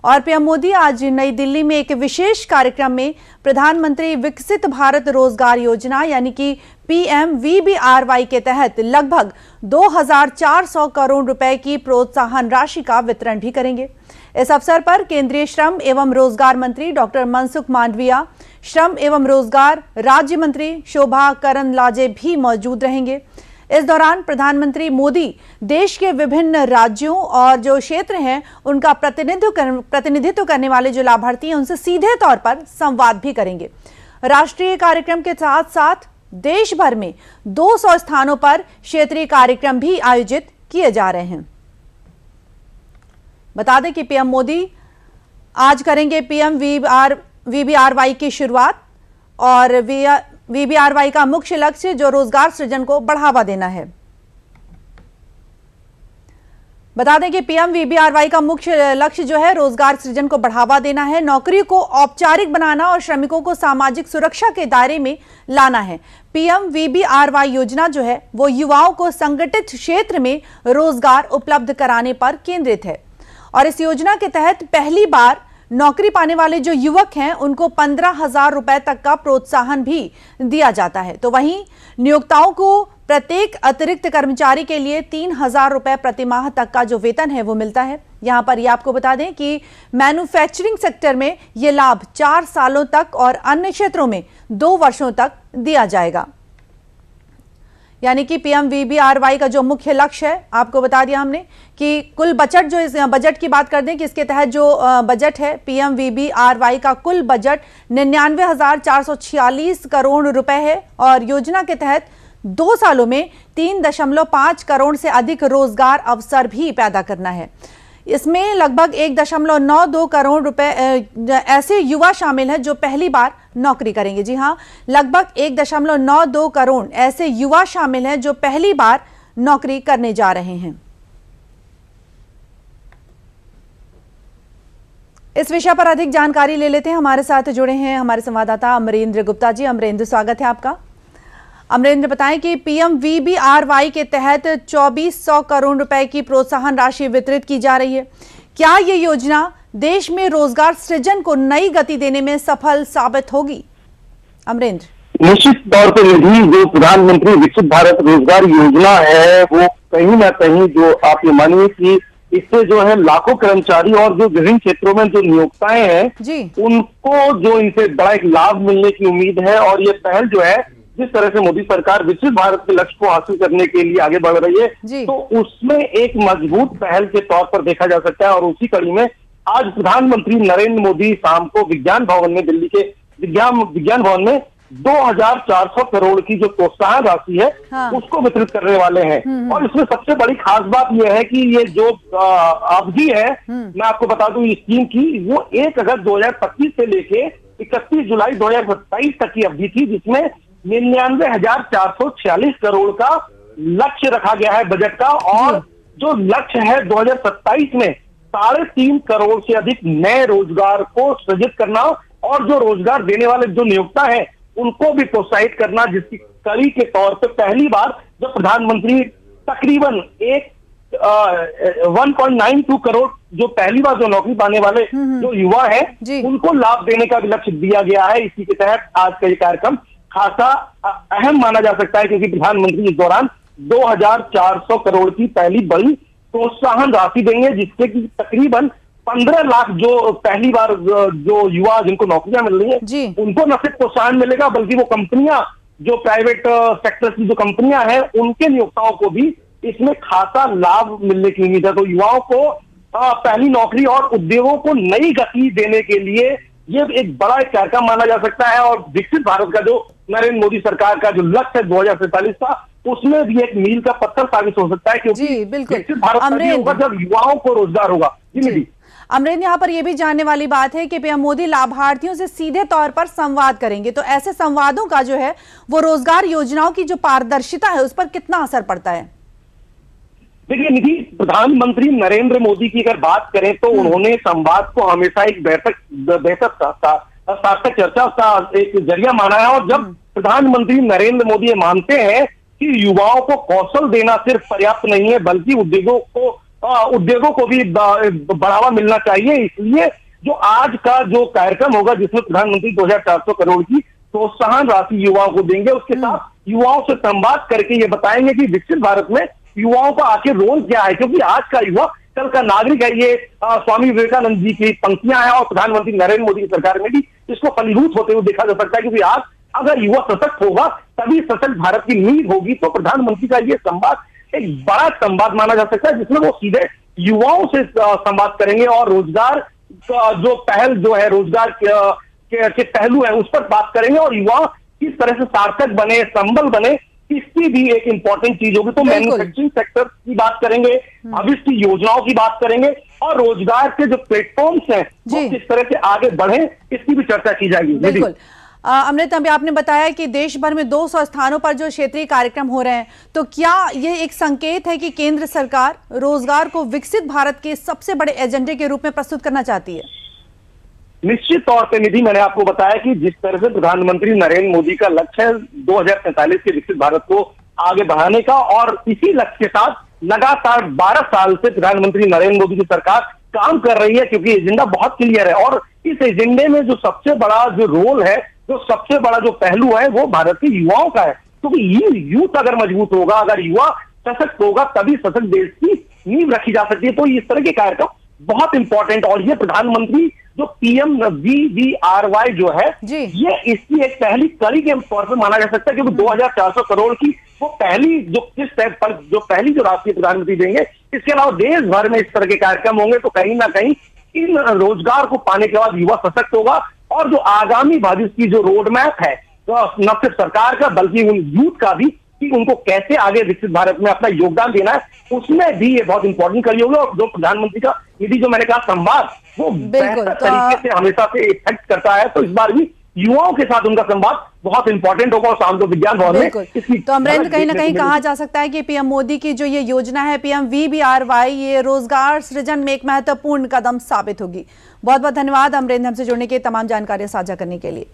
और पीएम मोदी आज नई दिल्ली में एक विशेष कार्यक्रम में प्रधानमंत्री विकसित भारत रोजगार योजना यानी कि PMVBRY के तहत लगभग 2400 करोड़ रुपए की प्रोत्साहन राशि का वितरण भी करेंगे। इस अवसर पर केंद्रीय श्रम एवं रोजगार मंत्री डॉक्टर मनसुख मांडविया, श्रम एवं रोजगार राज्य मंत्री शोभा करंदलाजे भी मौजूद रहेंगे। इस दौरान प्रधानमंत्री मोदी देश के विभिन्न राज्यों और जो क्षेत्र हैं उनका प्रतिनिधित्व करने वाले जो लाभार्थी हैं उनसे सीधे तौर पर संवाद भी करेंगे। राष्ट्रीय कार्यक्रम के साथ साथ देश भर में 200 स्थानों पर क्षेत्रीय कार्यक्रम भी आयोजित किए जा रहे हैं। बता दें कि पीएम मोदी आज करेंगे PMVBRY की शुरुआत और VBRY का मुख्य लक्ष्य जो रोजगार सृजन को बढ़ावा देना है। बता दें कि PMVBRY का मुख्य लक्ष्य जो है रोजगार सृजन को बढ़ावा देना है, नौकरी को औपचारिक बनाना और श्रमिकों को सामाजिक सुरक्षा के दायरे में लाना है। PMVBRY योजना जो है वो युवाओं को संगठित क्षेत्र में रोजगार उपलब्ध कराने पर केंद्रित है और इस योजना के तहत पहली बार नौकरी पाने वाले जो युवक हैं उनको 15,000 रुपए तक का प्रोत्साहन भी दिया जाता है। तो वहीं नियोक्ताओं को प्रत्येक अतिरिक्त कर्मचारी के लिए 3,000 रुपए प्रति माह तक का जो वेतन है वो मिलता है। यहां पर ये आपको बता दें कि मैन्युफैक्चरिंग सेक्टर में ये लाभ 4 सालों तक और अन्य क्षेत्रों में 2 वर्षों तक दिया जाएगा। यानी कि PMVBRY का जो मुख्य लक्ष्य है आपको बता दिया हमने कि कुल बजट जो इस बजट की बात कर दें कि इसके तहत जो बजट है PMVBRY का कुल बजट 99,446 करोड़ रुपए है और योजना के तहत 2 सालों में 3.5 करोड़ से अधिक रोजगार अवसर भी पैदा करना है। इसमें लगभग 1.92 करोड़ रुपए ऐसे युवा शामिल हैं जो पहली बार नौकरी करेंगे। जी हां, लगभग 1.92 करोड़ ऐसे युवा शामिल हैं जो पहली बार नौकरी करने जा रहे हैं। इस विषय पर अधिक जानकारी ले लेते हैं। हमारे साथ जुड़े हैं हमारे संवाददाता अमरेंद्र गुप्ता जी। अमरेंद्र, स्वागत है आपका। अमरेंद्र, बताएं कि PMVBRY के तहत 2400 करोड़ रुपए की प्रोत्साहन राशि वितरित की जा रही है। क्या ये योजना देश में रोजगार सृजन को नई गति देने में सफल साबित होगी? अमरेंद्र, निश्चित तौर पर निधि जो प्रधानमंत्री विकसित भारत रोजगार योजना है वो कहीं ना कहीं जो आप ये मानिए कि इससे जो है लाखों कर्मचारी और जो विभिन्न क्षेत्रों में जो नियोक्ताएं हैं उनको जो इनसे बड़ा एक लाभ मिलने की उम्मीद है। और ये पहल जो है जिस तरह से मोदी सरकार विकसित भारत के लक्ष्य को हासिल करने के लिए आगे बढ़ रही है तो उसमें एक मजबूत पहल के तौर पर देखा जा सकता है। और उसी कड़ी में आज प्रधानमंत्री नरेंद्र मोदी शाम को विज्ञान भवन में, दिल्ली के विज्ञान भवन में 2400 करोड़ की जो प्रोत्साहन राशि है उसको वितरित करने वाले हैं। और इसमें सबसे बड़ी खास बात यह है कि ये जो अवधि है मैं आपको बता दूं इस स्कीम की, वो 1 अगस्त 2025 से लेके 31 जुलाई 2027 तक की अवधि थी, जिसमें 99,446 करोड़ का लक्ष्य रखा गया है बजट का। और जो लक्ष्य है 2027 में 3.5 करोड़ से अधिक नए रोजगार को सृजित करना और जो रोजगार देने वाले जो नियोक्ता है उनको भी प्रोत्साहित करना, जिसकी कड़ी के तौर पर पहली बार जब प्रधानमंत्री तकरीबन 1.92 करोड़ जो पहली बार जो नौकरी पाने वाले जो युवा है उनको लाभ देने का भी लक्ष्य दिया गया है। इसी के तहत आज का ये कार्यक्रम खासा अहम माना जा सकता है क्योंकि प्रधानमंत्री इस दौरान 2400 करोड़ की पहली बड़ी प्रोत्साहन राशि देंगे, जिससे कि तकरीबन 15 लाख जो पहली बार जो युवा जिनको नौकरियां मिल रही है उनको न सिर्फ प्रोत्साहन मिलेगा बल्कि वो कंपनियां जो प्राइवेट सेक्टर की जो कंपनियां हैं उनके नियोक्ताओं को भी इसमें खासा लाभ मिलने की उम्मीद है। तो युवाओं को पहली नौकरी और उद्योगों को नई गति देने के लिए ये एक बड़ा कार्यक्रम माना जा सकता है। और विकसित भारत का जो नरेंद्र मोदी सरकार का जो लक्ष्य है 2047 का, उसमें भी एक मील का पत्थर साबित हो सकता है क्योंकि विकसित भारत होगा जब युवाओं को रोजगार होगा। अमरेंद्र, यहाँ पर यह भी जानने वाली बात है कि पीएम मोदी लाभार्थियों से सीधे तौर पर संवाद करेंगे, तो ऐसे संवादों का जो है वो रोजगार योजनाओं की जो पारदर्शिता है उस पर कितना असर पड़ता है? देखिए निधि, प्रधानमंत्री नरेंद्र मोदी की अगर बात करें तो उन्होंने संवाद को हमेशा एक बेहतर सार्थक चर्चा का एक जरिया माना है। और जब प्रधानमंत्री नरेंद्र मोदी ये मानते हैं कि युवाओं को कौशल देना सिर्फ पर्याप्त नहीं है बल्कि उद्योगों को उद्योगों को भी बढ़ावा मिलना चाहिए। इसलिए जो आज का जो कार्यक्रम होगा जिसमें प्रधानमंत्री 2400 करोड़ की प्रोत्साहन राशि युवाओं को देंगे, उसके साथ युवाओं से संवाद करके ये बताएंगे कि विकसित भारत में युवाओं का आखिर रोल क्या है, क्योंकि आज का युवा कल का नागरिक है। ये स्वामी विवेकानंद जी की पंक्तियां हैं और प्रधानमंत्री नरेंद्र मोदी की सरकार में भी इसको फलीभूत होते हुए देखा जा सकता है, क्योंकि आज अगर युवा सशक्त होगा तभी सशक्त भारत की नींव होगी। तो प्रधानमंत्री का ये संवाद एक बड़ा संवाद माना जा सकता है, जिसमें वो सीधे युवाओं से संवाद करेंगे और रोजगार का जो पहल जो है, रोजगार के पहलू है उस पर बात करेंगे और युवा किस तरह से सार्थक बने, संबल बने, इसकी भी एक इंपॉर्टेंट चीज होगी। तो मैन्युफैक्चरिंग सेक्टर की बात करेंगे, भविष्य की योजनाओं की बात करेंगे और रोजगार के जो प्लेटफॉर्म्स हैं वो किस तरह से आगे बढ़े, इसकी भी चर्चा की जाएगी। बिल्कुल। अमृत, अभी आपने बताया कि देश भर में 200 स्थानों पर जो क्षेत्रीय कार्यक्रम हो रहे हैं, तो क्या यह एक संकेत है कि केंद्र सरकार रोजगार को विकसित भारत के सबसे बड़े एजेंडे के रूप में प्रस्तुत करना चाहती है? निश्चित तौर पे निधि, मैंने आपको बताया कि जिस तरह से प्रधानमंत्री नरेंद्र मोदी का लक्ष्य है 2045 के विकसित भारत को आगे बढ़ाने का, और इसी लक्ष्य के साथ लगातार 12 साल से प्रधानमंत्री नरेंद्र मोदी की सरकार काम कर रही है, क्योंकि एजेंडा बहुत क्लियर है। और इस एजेंडे में जो सबसे बड़ा जो रोल है, जो सबसे बड़ा जो पहलू है, वो भारत के युवाओं का है। क्योंकि ये यूथ अगर मजबूत होगा, अगर युवा सशक्त होगा, तभी सशक्त देश की नींव रखी जा सकती है। तो इस तरह के कार्यक्रम बहुत इंपॉर्टेंट, और ये प्रधानमंत्री जो PMVBRY जो है, ये इसकी एक पहली कड़ी के तौर पर माना जा सकता है, क्योंकि 2400 करोड़ की वो पहली जो किस्त है, जो पहली जो राशि प्रधानमंत्री देंगे। इसके अलावा देश भर में इस तरह के कार्यक्रम होंगे, तो कहीं ना कहीं इन रोजगार को पाने के बाद युवा सशक्त होगा और जो आगामी भविष्य की जो रोड मैप है, तो न सिर्फ सरकार का बल्कि उन यूथ का भी, कि उनको कैसे आगे विकसित भारत में अपना योगदान देना है, उसमें भी ये बहुत इंपॉर्टेंट कड़ी होगी। और जो प्रधानमंत्री का निधि जो मैंने कहा संवाद, वो बेहतर तरीके से हमेशा से इफेक्ट करता है। तो इस बार भी युवाओं के साथ उनका संवाद बहुत इंपॉर्टेंट होगा और शाम को विज्ञान भवन में। तो अमरेंद्र, कहीं ना कहीं कहा जा सकता है कि पीएम मोदी की जो ये योजना है PMVBRY, ये रोजगार सृजन में एक महत्वपूर्ण कदम साबित होगी। बहुत बहुत धन्यवाद अमरेंद्र, हमसे जुड़ने के तमाम जानकारियां साझा करने के लिए।